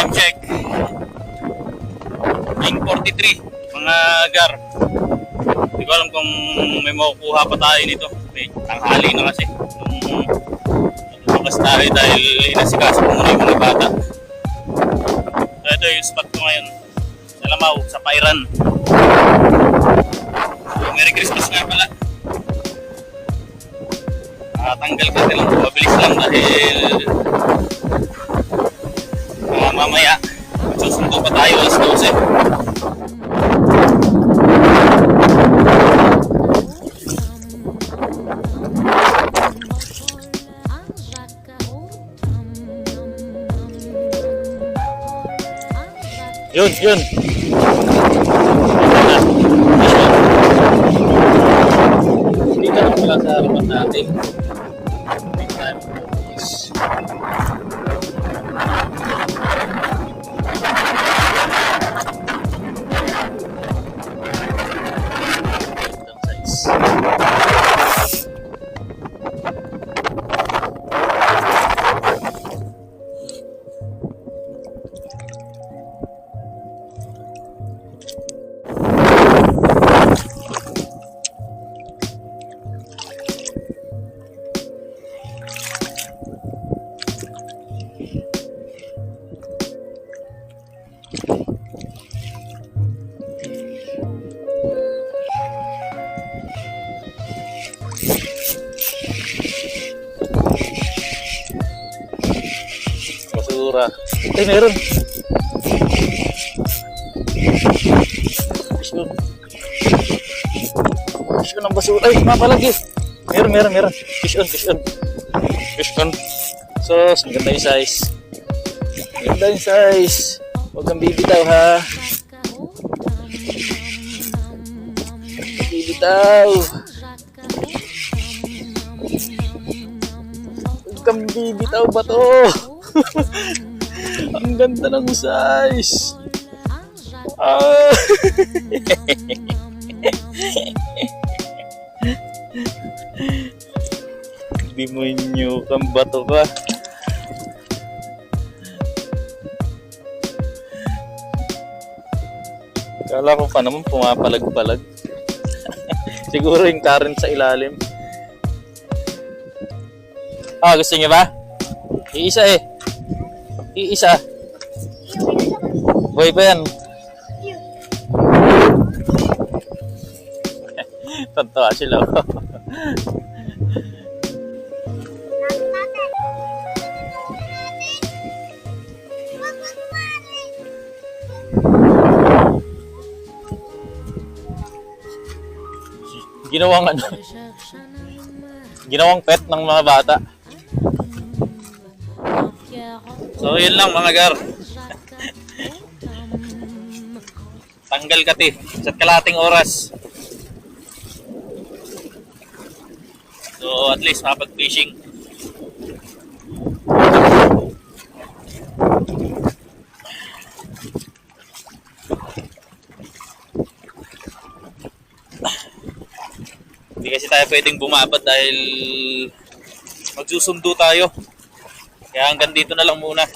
Time check. 9:43 mga gar. Hindi ko alam kung may makukuha pa tayo nito. Okay, tanghali na kasi. Lumabas tayo dahil inasikaso ko muna yung mga bata. So ito yung spot ko ngayon. Sa Lamaw, sa Pairan. So, Merry Christmas nga pala. Tanggal ka lang. Mabilis lang dahil mamaya magsusundo pa tayo alas 12. Yun. Dito lang pala sa harapan natin. Basura. Meron. Fish on ang basura. Ay, mapalagi. Meron. Fish on. So, ang ganda yung size. Huwag kang bibitaw, ha. Bibitaw. Huwag kang bibitaw ba to? Ang ganda ng size. Demonyo kang bato ka. Kala ko pa naman pumapalag-palag. Siguro yung current sa ilalim. Gusto niyo ba? Iisa. Boy ba yan? Tantawa sila. Ginawang pet ng mga bata. So yun lang mga gar. Tanggal kati sa kalating oras. So at least makapag-fishing. Hindi kasi tayo pwedeng bumabad dahil magsusundo tayo. Kaya hanggang dito na lang muna.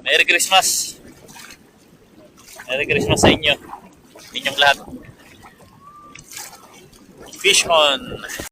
Merry Christmas! Merry Christmas sa inyo. Inyong lahat. Fish on!